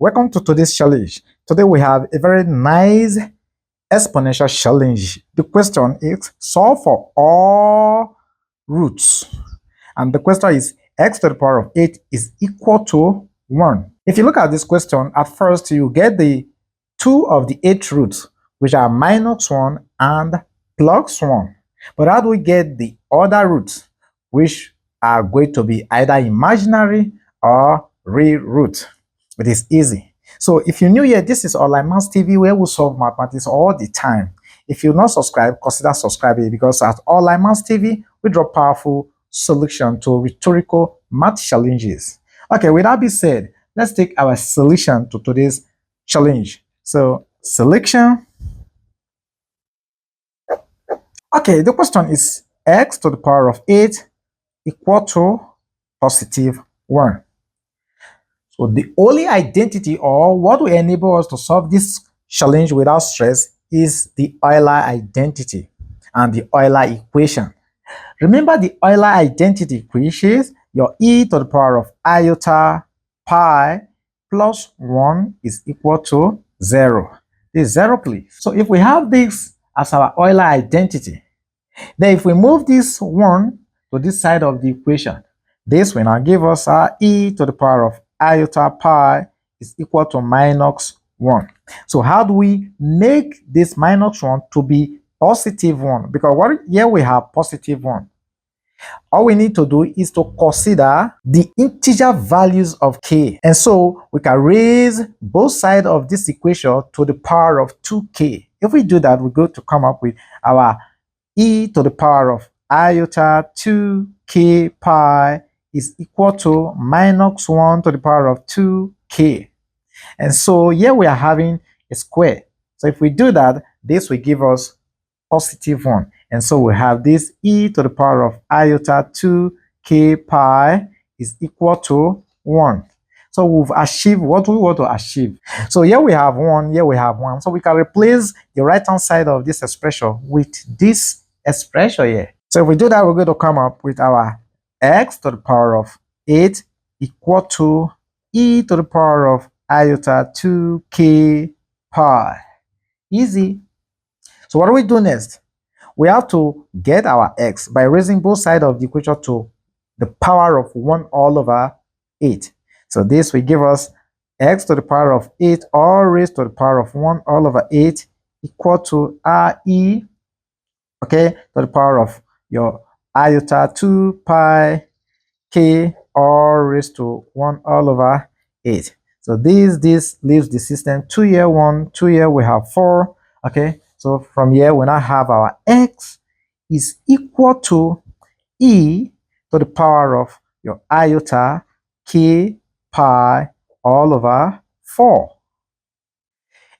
Welcome to today's challenge. Today we have a very nice exponential challenge. The question is solve for all roots. And the question is x to the power of 8 is equal to 1. If you look at this question, at first you get the 2 of the 8 roots, which are -1 and +1. But how do we get the other roots, which are going to be either imaginary or real root? It is easy. So if you're new here, this is Online Maths TV, where we solve mathematics all the time. If you're not subscribed, consider subscribing, because at Online Maths TV, we drop powerful solution to rhetorical math challenges. Okay, with that being said, let's take our solution to today's challenge. So selection. Okay, the question is x to the power of 8 equal to +1. So the only identity, or what will enable us to solve this challenge without stress, is the Euler identity and the Euler equation. Remember the Euler identity, which is your e to the power of iota pi plus 1 is equal to 0. This is 0, please. So if we have this as our Euler identity, then if we move this 1 to this side of the equation, this will now give us our e to the power of iota pi is equal to -1. So how do we make this -1 to be +1? Because here we have +1. All we need to do is to consider the integer values of k. And so we can raise both sides of this equation to the power of 2k. If we do that, we're going to come up with our e to the power of iota 2k pi is equal to -1 to the power of 2k. And so here we are having a square. So if we do that, this will give us +1. And so we have this e to the power of iota 2k pi is equal to 1. So we've achieved what we want to achieve. So here we have 1, here we have 1. So we can replace the right-hand side of this expression with this expression here. So if we do that, we're going to come up with our x to the power of 8 equal to e to the power of iota 2k pi. Easy. So what do we do next? We have to get our x by raising both sides of the equation to the power of 1 all over 8. So this will give us x to the power of 8 all raised to the power of 1 all over 8 equal to re, okay, to the power of your iota 2 pi k all raised to 1 all over 8. So this leaves the system 2 here 1, 2 here we have 4. Okay, so from here we now have our x is equal to e to the power of your iota k pi all over 4.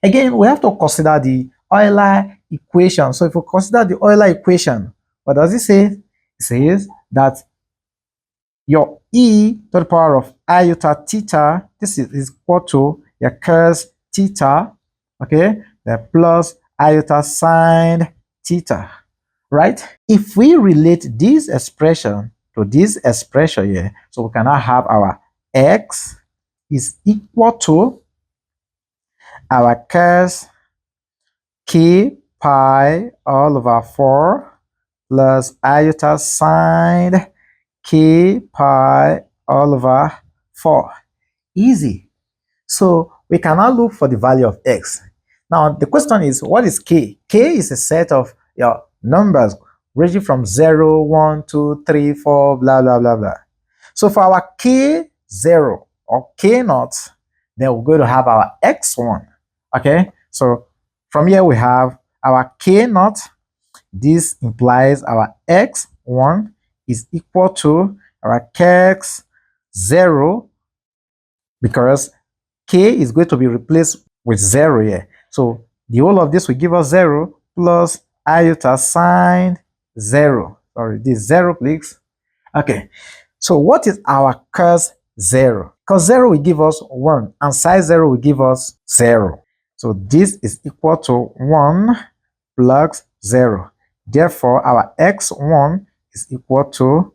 Again, we have to consider the Euler equation. So if we consider the Euler equation, what does it say? It says that your e to the power of iota theta, this is equal to your cos theta, okay, the plus iota sine theta, right? If we relate this expression to this expression here, so we can now have our x is equal to our cos k pi all over 4 plus iota sine k pi all over 4. Easy. So we can now look for the value of x. Now the question is, what is k? K is a set of your numbers ranging from 0, 1, 2, 3, 4, blah, blah, blah, blah. So for our k0 or k0, then we're going to have our x1. Okay, so from here we have our k0. This implies our x1 is equal to our x0, because k is going to be replaced with 0 here. So the whole of this will give us 0 plus iota sine 0. Sorry, this 0, please. Okay, so what is our cos 0? Cos 0 will give us 1 and sine 0 will give us 0. So this is equal to 1 plus 0. Therefore, our x1 is equal to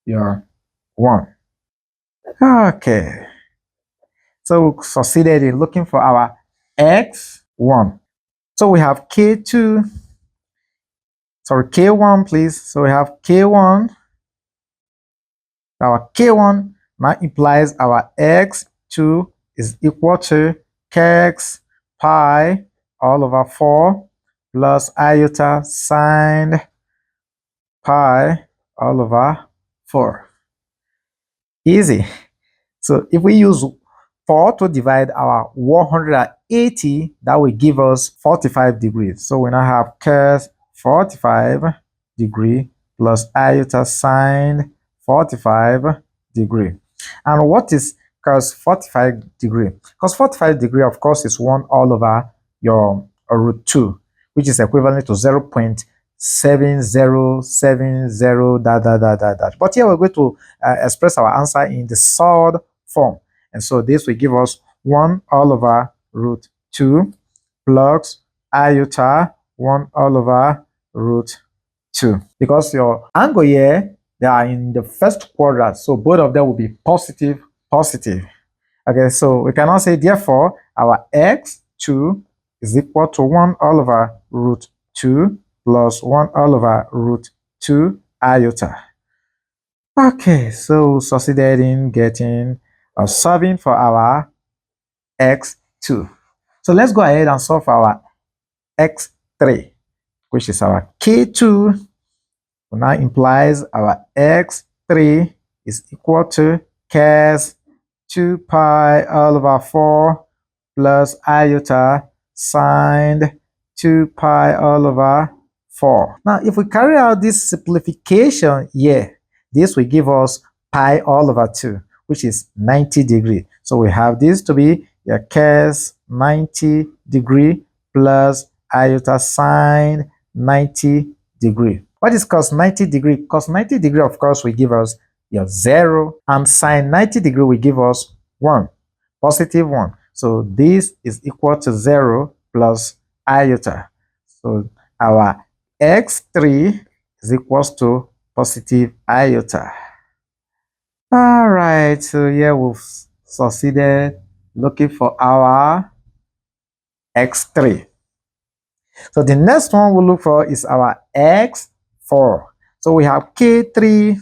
your 1. Okay. So we succeeded in looking for our x1. So we have k2, sorry, k1, please. So we have k1. Our k1 now implies our x2 is equal to kx pi all over 4 plus iota sine pi all over 4. Easy. So if we use 4 to divide our 180, that will give us 45 degrees. So we now have cos 45 degree plus iota sine 45 degree. And what is cos 45 degree? Cos 45 degree, of course, is 1 all over your root 2, which is equivalent to 0.7070 dash. But here we're going to express our answer in the third form. And so this will give us 1 all over root 2 plus iota 1 all over root 2. Because your angle here, they are in the first quadrant, so both of them will be positive, positive. Okay, so we can now say, therefore, our x2 is equal to 1 all over root 2 plus 1 all over root 2 iota. Okay, so succeeded in getting or solving for our x2. So let's go ahead and solve for our x3, which is our k2. So now implies our x3 is equal to cos 2 pi all over 4 plus iota sine 2 pi all over 4. Now, if we carry out this simplification here, this will give us pi all over 2, which is 90 degree. So we have this to be your cos 90 degree plus iota sine 90 degree. What is cos 90 degree? Cos 90 degree, of course, will give us your 0, and sine 90 degree will give us 1, positive 1. So this is equal to 0 plus iota. So our x3 is equals to positive iota. All right, so here we've succeeded looking for our x3. So the next one we'll look for is our x4. So we have k3,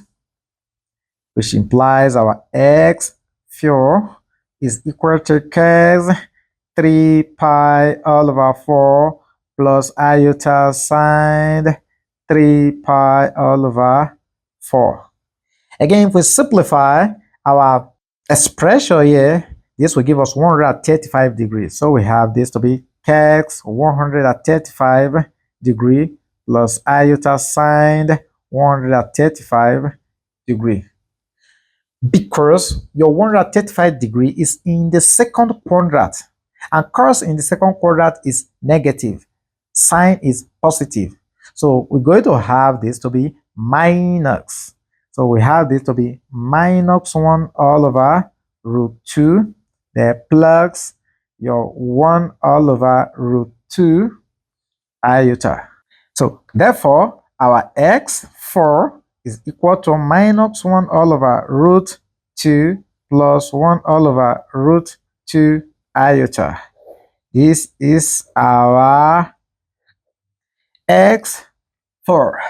which implies our x4 is equal to cos 3 pi all over 4 plus iota sine 3 pi all over 4. Again, if we simplify our expression here, this will give us 135 degrees. So we have this to be cos 135 degree plus iota sine 135 degree. Because your 135 degree is in the second quadrant, and cos in the second quadrant is negative, sine is positive. So we're going to have this to be minus. So we have this to be minus 1 all over root 2, then plus your 1 all over root 2 iota. So therefore, our x4 is equal to minus 1 all over root 2 plus 1 all over root 2 iota. This is our x4.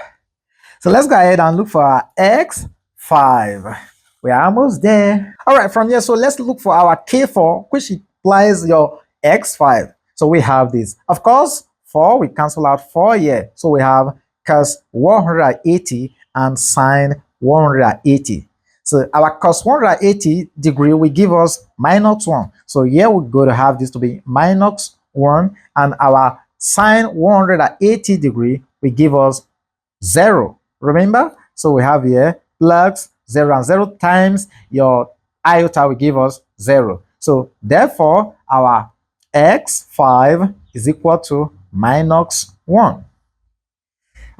So let's go ahead and look for our x5. We are almost there. All right, from here, so let's look for our k4, which implies your x5. So we have this. Of course, 4, we cancel out 4 here. So we have cos 180 and sine 180. So our cos 180 degree will give us minus 1. So here we're going to have this to be minus 1, and our sine 180 degree will give us 0. Remember? So we have here plus 0, and 0 times your iota will give us 0. So therefore, our x5 is equal to minus 1.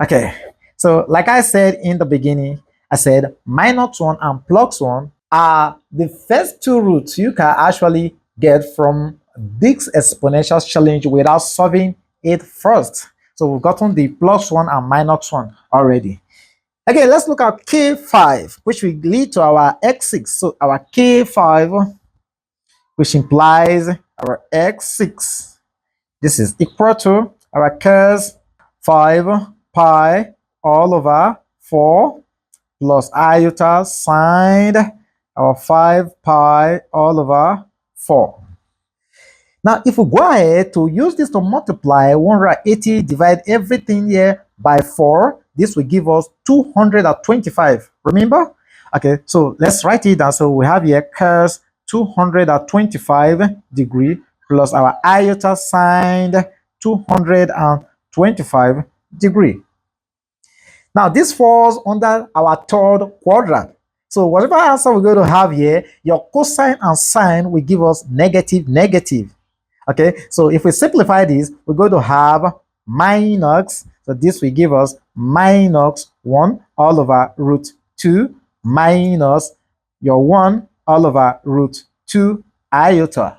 Okay, so like I said in the beginning, I said minus 1 and plus 1 are the first two roots you can actually get from this exponential challenge without solving it first. So we've gotten the plus 1 and minus 1 already. Okay, let's look at k5, which will lead to our x6. So our k5 which implies our x6. This is equal to our cos 5 pi all over 4 plus iota sine our 5 pi all over 4. Now, if we go ahead to use this to multiply 180, divide everything here by 4, this will give us 225. Remember? Okay, so let's write it down. So we have here cos 225 degree plus our iota sine 225 degree. Now, this falls under our third quadrant. So whatever answer we're going to have here, your cosine and sine will give us negative, negative. Okay, so if we simplify this, we're going to have minus, so this will give us minus 1 all over root 2 minus your 1 all over root 2 iota.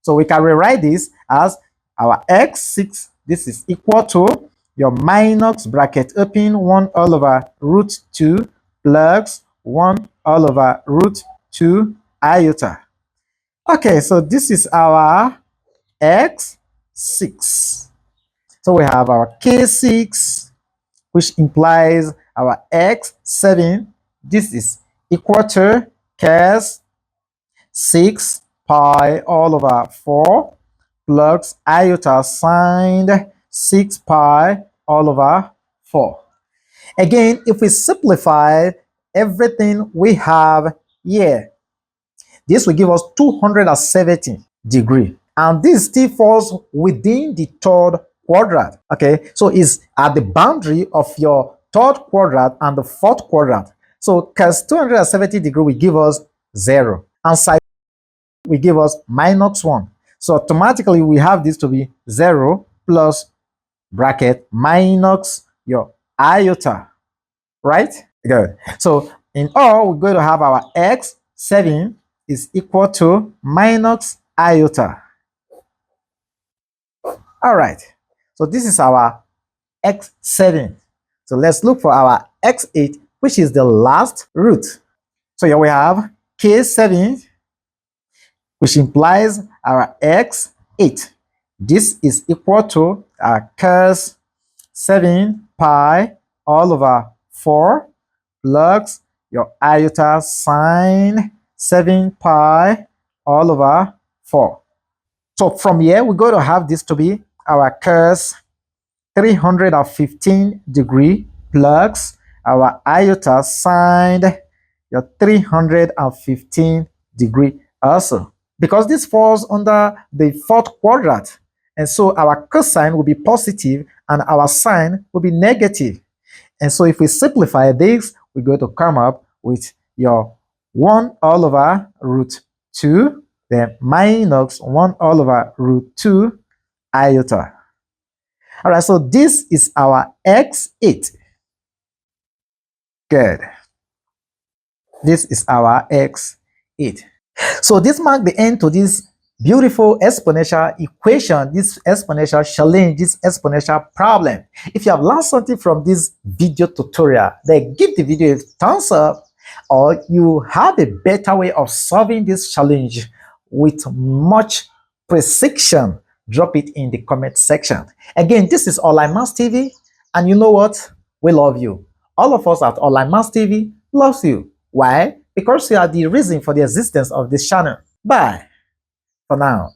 So we can rewrite this as our x6, this is equal to your minus bracket open 1 all over root 2 plus 1 all over root 2 iota. Okay, so this is our x6. So we have our k6, which implies our x7. This is equal to cos 6 pi all over 4 plus iota sine 6 pi all over 4. Again, if we simplify everything we have here, this will give us 270 degree. And this still falls within the third quadrant. Okay, so it's at the boundary of your third quadrant and the fourth quadrant. So cos 270 degree will give us 0, and sine will give us minus 1. So automatically we have this to be 0 plus bracket minus your iota, right? Good. So in all, we're going to have our x7 is equal to minus iota. All right, so this is our x7. So let's look for our x8, which is the last root. So here we have k7, which implies our x8. This is equal to our cos 7 pi all over 4 plus your iota sine 7 pi all over 4. So from here, we're going to have this to be our cos 315 degree plus our iota sine your 315 degree also. Because this falls under the fourth quadrant, and so our cosine will be positive and our sine will be negative. And so if we simplify this, we're going to come up with your 1 all over root 2, then minus 1 all over root 2 iota. All right, so this is our x8. Good. This is our x8. So this marks the end to this beautiful exponential equation, this exponential challenge, this exponential problem. If you have learned something from this video tutorial, then give the video a thumbs up, or you have a better way of solving this challenge with much precision, drop it in the comment section. Again, this is Online Maths TV, and you know what? We love you. All of us at Online Maths TV loves you. Why? Because you are the reason for the existence of this channel. Bye for now.